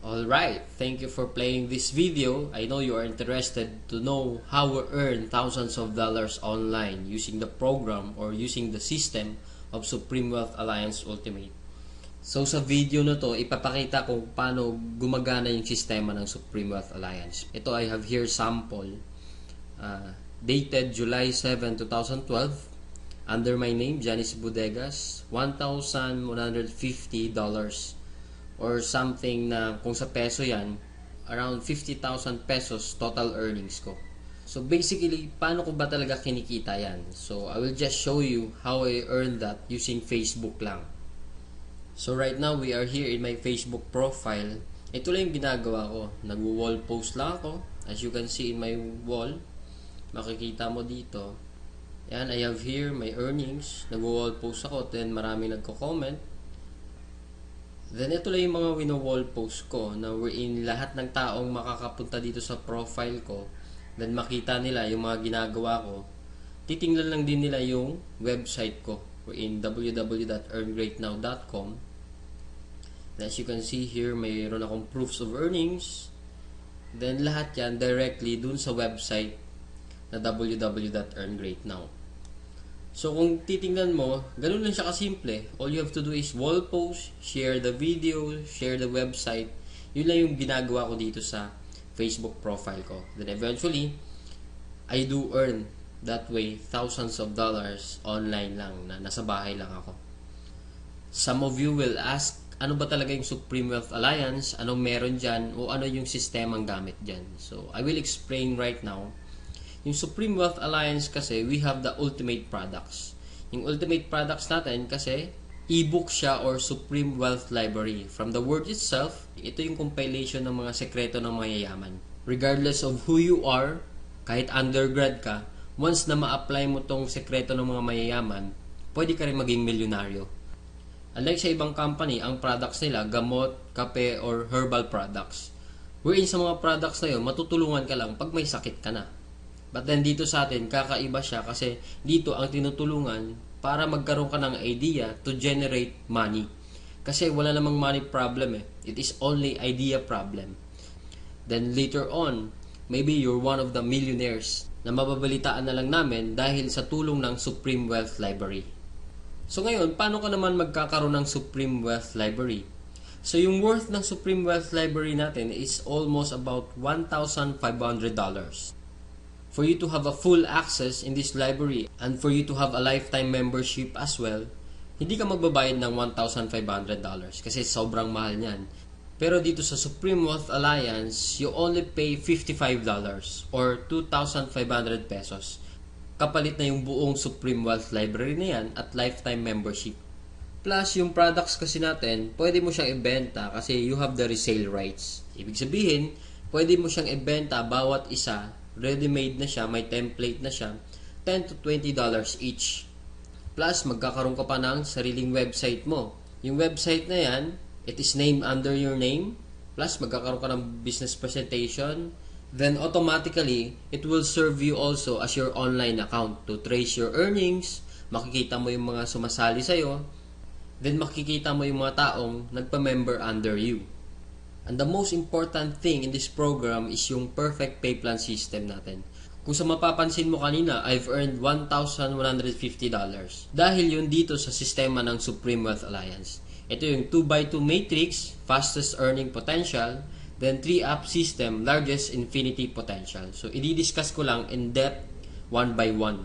Alright, thank you for playing this video. I know you are interested to know how we earn thousands of dollars online using the program or using the system of Supreme Wealth Alliance Ultimate. So sa video na to, ipapakita kung paano gumagana yung sistema ng Supreme Wealth Alliance. Ito, I have here sample dated July 7, 2012 under my name, Janice Bodegas, $1,150 or something na kung sa peso yan, around 50,000 pesos total earnings ko. So basically, paano ko ba talaga kinikita yan? So I will just show you how I earned that using Facebook lang. So right now, we are here in my Facebook profile. Ito lang yung ginagawa ko. Nag-wall post lang ako. As you can see in my wall, makikita mo dito. Yan, I have here my earnings. Nag-wall post ako, then marami nagko-comment. Then ito lang yung mga wino-wall post ko na wherein lahat ng taong makakapunta dito sa profile ko, then makita nila yung mga ginagawa ko. Titingnan lang din nila yung website ko wherein www.earngreatnow.com. As you can see here, mayroon akong proofs of earnings. Then lahat yan directly dun sa website na www.earngreatnow. So kung titingnan mo, ganun lang siya kasimple. All you have to do is wall post, share the video, share the website. Yun lang yung ginagawa ko dito sa Facebook profile ko. Then eventually, I do earn that way thousands of dollars online lang na nasa bahay lang ako. Some of you will ask, ano ba talaga yung Supreme Wealth Alliance? Anong meron dyan? O ano yung sistemang gamit dyan? So I will explain right now. Yung Supreme Wealth Alliance kasi, we have the ultimate products. Yung ultimate products natin kasi, e-book siya or Supreme Wealth Library. From the word itself, ito yung compilation ng mga sekreto ng mayayaman. Regardless of who you are, kahit undergrad ka, once na ma-apply mo tong sekreto ng mga mayayaman, pwede ka rin maging milyonaryo. Unlike sa ibang company, ang products nila, gamot, kape, or herbal products. Wherein sa mga products na yun, matutulungan ka lang pag may sakit ka na. But then dito sa atin, kakaiba siya kasi dito ang tinutulungan para magkaroon ka ng idea to generate money. Kasi wala namang money problem eh. It is only idea problem. Then later on, maybe you're one of the millionaires na mababalitaan na lang namin dahil sa tulong ng Supreme Wealth Library. So ngayon, paano ka naman magkakaroon ng Supreme Wealth Library? So yung worth ng Supreme Wealth Library natin is almost about $1,500. For you to have a full access in this library and for you to have a lifetime membership as well, hindi ka magbabayad ng $1,500 kasi sobrang mahal niyan. Pero dito sa Supreme Wealth Alliance, you only pay $55 or 2,500 pesos. Kapalit na yung buong Supreme Wealth Library na yan at lifetime membership. Plus, yung products kasi natin, pwede mo siyang ibenta kasi you have the resale rights. Ibig sabihin, pwede mo siyang ibenta bawat isa. Ready-made na siya, may template na siya, $10 to $20 each. Plus, magkakaroon ka pa ng sariling website mo. Yung website na yan, it is named under your name. Plus, magkakaroon ka ng business presentation. Then, automatically, it will serve you also as your online account to trace your earnings. Makikita mo yung mga sumasali sa'yo. Then, makikita mo yung mga taong nagpa-member under you. And the most important thing in this program is yung perfect pay plan system natin. Kung sa mapapansin mo kanina, I've earned $1,150 dahil yun dito sa sistema ng Supreme Wealth Alliance. Ito yung 2x2 matrix, fastest earning potential, then 3-up system, largest infinity potential. So, i-discuss ko lang in depth, one by one.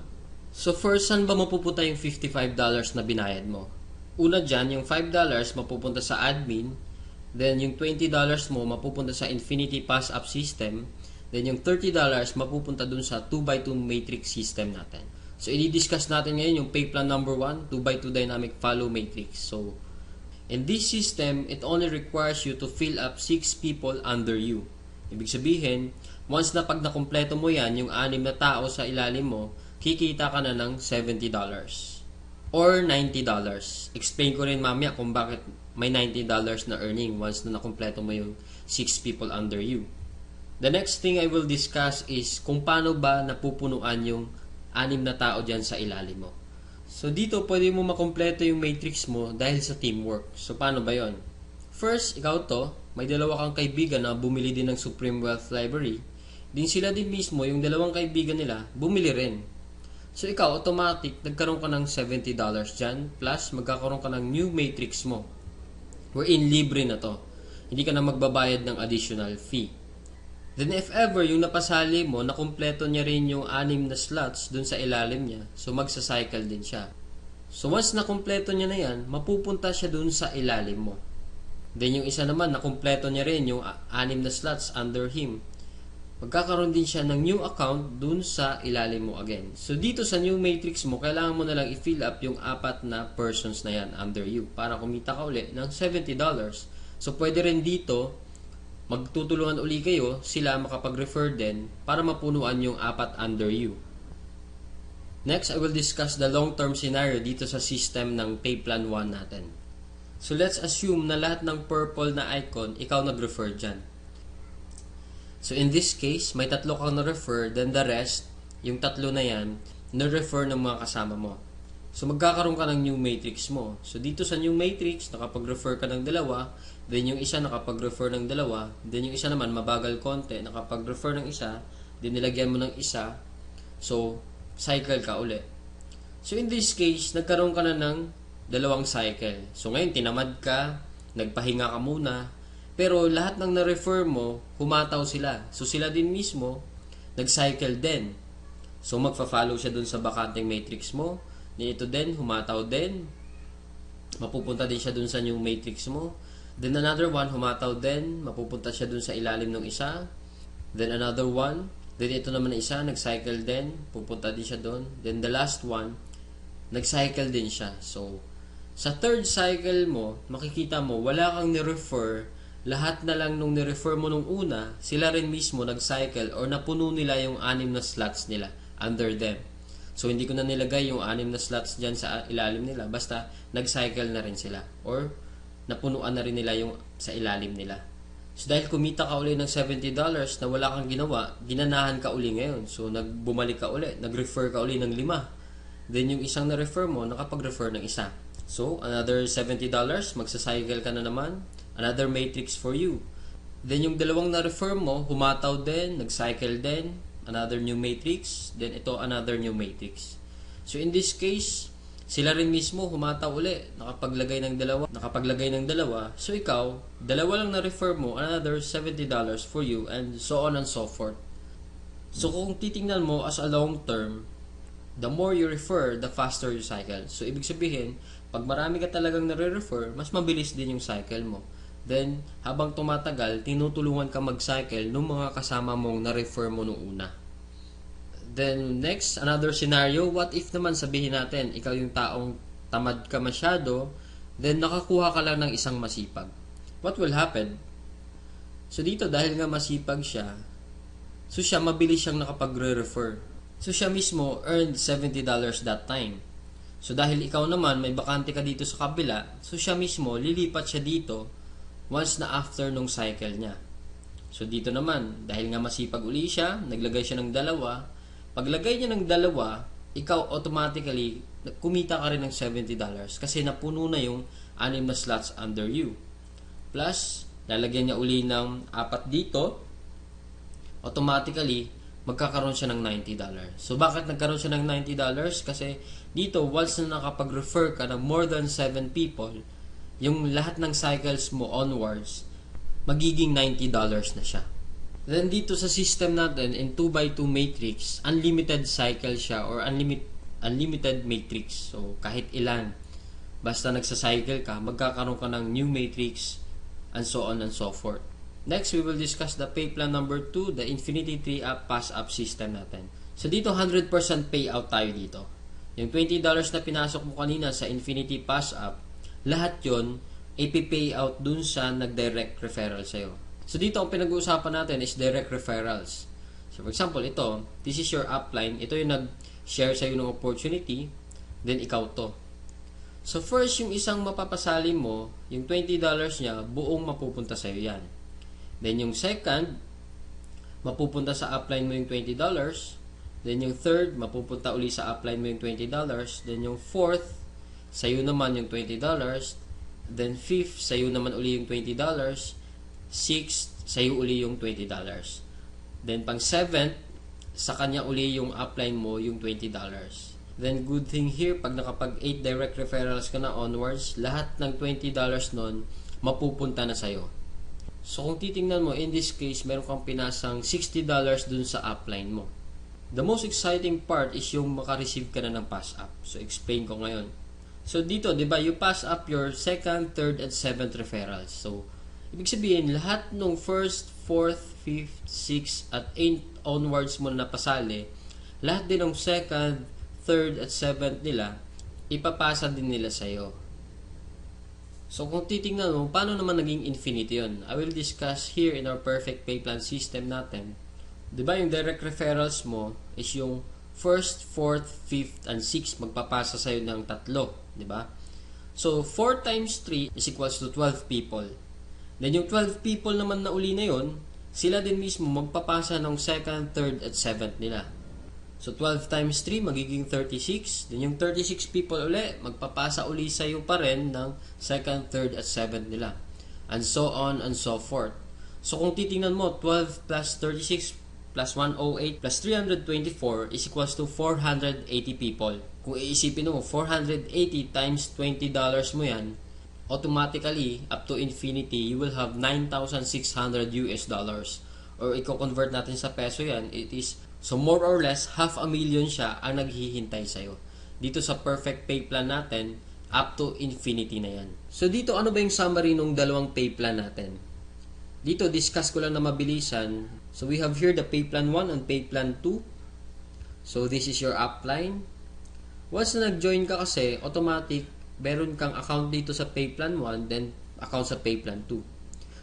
So, first, saan ba mapupunta yung $55 na binayad mo? Una dyan, yung $5 mapupunta sa admin. Then, yung $20 mo mapupunta sa Infinity Pass Up System. Then, yung $30 mapupunta dun sa 2x2 Matrix System natin. So, i-discuss natin ngayon yung pay plan number 1, 2x2 Dynamic Follow Matrix. So, in this system, it only requires you to fill up 6 people under you. Ibig sabihin, once na pag nakumpleto mo yan, yung 6 na tao sa ilalim mo, kikita ka na ng $70 or $90. Explain ko rin mamaya kung bakit may $90 na earning once na nakumpleto mo yung 6 people under you. The next thing I will discuss is kung paano ba napupunuan yung 6 na tao dyan sa ilalim mo. So dito pwede mo makumpleto yung matrix mo dahil sa teamwork. So paano ba yon? First, ikaw to, may dalawa kang kaibigan na bumili din ng Supreme Wealth Library. Din sila din mismo, yung dalawang kaibigan nila, bumili rin. So ikaw, automatic, nagkaroon ka ng $70 dyan, plus magkakaroon ka ng new matrix mo. Wherein libre na to. Hindi ka na magbabayad ng additional fee. Then if ever, yung napasali mo, nakumpleto niya rin yung 6 na slots dun sa ilalim niya, so magsa-cycle din siya. So once nakumpleto niya na yan, mapupunta siya dun sa ilalim mo. Then yung isa naman, nakumpleto niya rin yung 6 na slots under him. Magkakaroon din siya ng new account dun sa ilalim mo again. So dito sa new matrix mo, kailangan mo na lang i-fill up yung 4 na persons na yan under you para kumita ka uli ng $70. So pwede rin dito, magtutulungan uli kayo, sila makapag-refer din para mapunuan yung 4 under you. Next, I will discuss the long-term scenario dito sa system ng Pay Plan 1 natin. So let's assume na lahat ng purple na icon, ikaw nag-refer dyan. So in this case, may 3 kang na-refer, then the rest, yung 3 na yan, na-refer ng mga kasama mo. So magkakaroon ka ng new matrix mo. So dito sa new matrix, nakapag-refer ka ng 2, then yung isa nakapag-refer ng 2, then yung isa naman mabagal konti, nakapag-refer ng isa, then nilagyan mo ng isa, so cycle ka uli. So in this case, nagkaroon ka na ng 2 cycle. So ngayon, tinamad ka, nagpahinga ka muna, pero lahat ng na-refer mo, humataw sila. So sila din mismo, nag-cycle din. So magfa-follow siya dun sa bakanteng matrix mo. Ito din, humataw din. Mapupunta din siya dun sa new matrix mo. Then another one, humataw din. Mapupunta siya dun sa ilalim ng isa. Then another one. Then ito naman na isa, nag-cycle din. Pupunta din siya dun. Then the last one, nag-cycle din siya. So, sa third cycle mo, makikita mo, wala kang ni-refer. Lahat na lang nung ni-refer mo nung una, sila rin mismo nag-cycle or napuno nila yung 6 na slots nila under them. So, hindi ko na nilagay yung 6 na slots dyan sa ilalim nila. Basta, nag-cycle na rin sila. Or, napunuan na rin nila yung sa ilalim nila. So, dahil kumita ka uli ng $70 na wala kang ginawa, ginanahan ka uli ngayon. So, bumalik ka uli. Nag-refer ka uli ng 5. Then, yung isang na-refer mo, nakapag-refer ng isa. So, another $70, magsa-cycle ka na naman. Another matrix for you. Then, yung 2 na-refer mo, humataw din, nag-cycle din. Another new matrix. Then, ito, another new matrix. So, in this case, sila rin mismo humataw uli. Nakapaglagay ng 2. So, ikaw, 2 lang na-refer mo, another $70 for you, and so on and so forth. So, kung titingnan mo as a long term, the more you refer, the faster you cycle. So, ibig sabihin, pag marami ka talagang nare-refer, mas mabilis din yung cycle mo. Then, habang tumatagal, tinutulungan ka mag-cycle ng mga kasama mong na-refer mo nung una. Then, next, another scenario, what if naman sabihin natin, ikaw yung taong tamad ka masyado, then nakakuha ka lang ng isang masipag. What will happen? So, dito, dahil nga masipag siya, so siya, mabilis siyang nakapagre-refer. So, siya mismo earned $70 that time. So, dahil ikaw naman, may bakante ka dito sa kabila, so siya mismo, lilipat siya dito once na after nung cycle niya. So, dito naman, dahil nga masipag uli siya, naglagay siya ng 2. Paglagay niya ng 2, ikaw automatically, kumita ka rin ng $70 kasi napuno na yung 6 na slots under you. Plus, lalagyan niya uli ng 4 dito, automatically, magkakaroon siya ng $90. So, bakit nagkaroon siya ng $90? Kasi dito, once na nakapag-refer ka ng more than 7 people, yung lahat ng cycles mo onwards, magiging $90 na siya. Then dito sa system natin, in 2x2 matrix, unlimited cycle siya or unlimited matrix. So, kahit ilan, basta nagsa-cycle ka, magkakaroon ka ng new matrix, and so on and so forth. Next, we will discuss the pay plan number 2, the Infinity 3-up pass-up system natin. So, dito 100% payout tayo dito. Yung $20 na pinasok mo kanina sa Infinity pass-up, lahat yon ipipay out dun sa nag-direct referral sa'yo. So, dito ang pinag-uusapan natin is direct referrals. So, for example, ito, this is your upline. Ito yung nag-share sa'yo ng opportunity, then ikaw to. So, first, yung isang mapapasali mo, yung $20 niya, buong mapupunta sa'yo yan. Then, yung second, mapupunta sa upline mo yung $20. Then, yung third, mapupunta uli sa upline mo yung $20. Then, yung fourth, sa'yo naman yung $20. Then 5th, sa'yo naman uli yung $20. 6th, sa'yo uli yung $20. Then pang 7th, sa kanya uli yung upline mo yung $20. Then good thing here, pag nakapag 8 direct referrals ka na onwards, lahat ng $20 nun, mapupunta na sa'yo. So kung titingnan mo, in this case, meron kang pinasang $60 dun sa upline mo. The most exciting part is yung makareceive ka na ng pass up. So explain ko ngayon. So dito, di ba, you pass up your 2nd, 3rd, and 7th referrals. So, ibig sabihin, lahat nung 1st, 4th, 5th, 6th, at 8th onwards mo na napasali, lahat din ng 2nd, 3rd, at 7th nila, ipapasa din nila sa'yo. So, kung titingnan mo, paano naman naging infinity yun? I will discuss here in our perfect pay plan system natin. Di ba, yung direct referrals mo is yung 1st, 4th, 5th, and 6th magpapasa sa'yo ng 3. Di ba? So, 4 times 3 is equals to 12 people. Then, yung 12 people naman na uli na yun, sila din mismo magpapasa ng 2nd, 3rd, at 7th nila. So, 12 times 3 magiging 36. Then, yung 36 people uli, magpapasa uli sa'yo pa rin ng 2nd, 3rd, at 7th nila. And so on and so forth. So, kung titingnan mo, 12 plus 36 plus 108 plus 324 is equals to 480 people. Kung iisipin mo, 480 times $20 mo yan, automatically, up to infinity, you will have 9,600 US dollars. Or i-convert natin sa peso yan, it is, so more or less, 500,000 siya ang naghihintay sa'yo. Dito sa perfect pay plan natin, up to infinity na yan. So dito, ano ba yung summary ng dalawang pay plan natin? Dito, discuss ko lang na mabilisan. So, we have here the pay plan 1 and pay plan 2. So, this is your upline. Once na nag-join ka kasi, automatic, meron kang account dito sa pay plan 1, then account sa pay plan 2.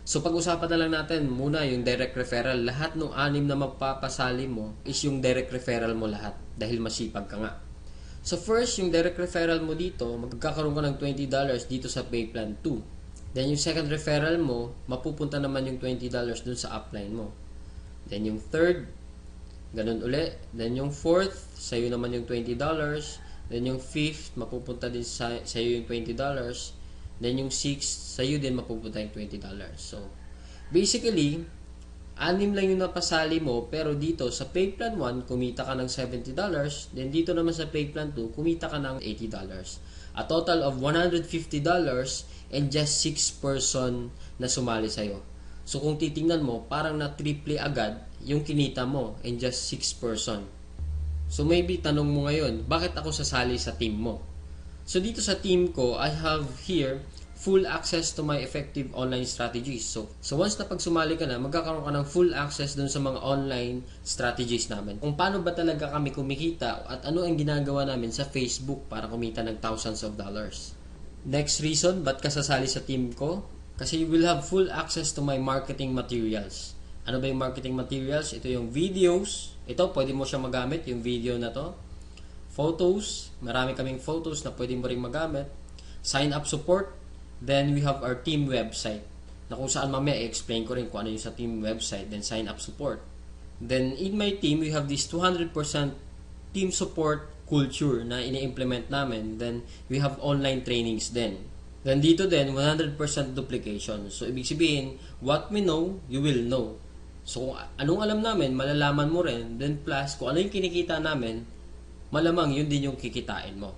So, pag-usapan na lang natin muna yung direct referral. Lahat ng 6 na magpapasali mo is yung direct referral mo lahat dahil masipag ka nga. So, first, yung direct referral mo dito, magkakaroon ka ng $20 dito sa pay plan 2. Then, yung second referral mo, mapupunta naman yung $20 dun sa upline mo. Then, yung third, ganun uli. Then, yung fourth, sa'yo naman yung $20. Then, yung fifth, mapupunta din sa'yo yung $20. Then, yung sixth, sa'yo din mapupunta yung $20. So, basically, 6 lang yung napasali mo, pero dito sa pay plan 1, kumita ka ng $70. Then, dito naman sa pay plan 2, kumita ka ng $80. A total of $150 and just 6 person na sumali sa'yo. So, kung titingnan mo, parang na-triple agad yung kinita mo and just 6 person. So, maybe tanong mo ngayon, bakit ako sasali sa team mo? So, dito sa team ko, I have here full access to my effective online strategies. So once na pag sumali ka na, magkakaroon ka ng full access dun sa mga online strategies namin. Kung paano ba talaga kami kumikita at ano ang ginagawa namin sa Facebook para kumita ng thousands of dollars. Next reason, ba't ka sasali sa team ko? Kasi you will have full access to my marketing materials. Ano ba yung marketing materials? Ito yung videos. Ito, pwede mo siya magamit, yung video na to. Photos. Marami kaming photos na pwede mo rin magamit. Sign up support. Then we have our team website. Na kung saan mamaya i-explain ko rin kung ano yung sa team website. Then sign up support. Then in my team, we have this 200% team support culture na ini-implement namin. Then we have online trainings din. Then dito din, 100% duplication. So ibig sabihin, what we know, you will know. So kung anong alam namin, malalaman mo rin. Then plus, kung ano yung kinikita namin, malamang yun din yung kikitain mo.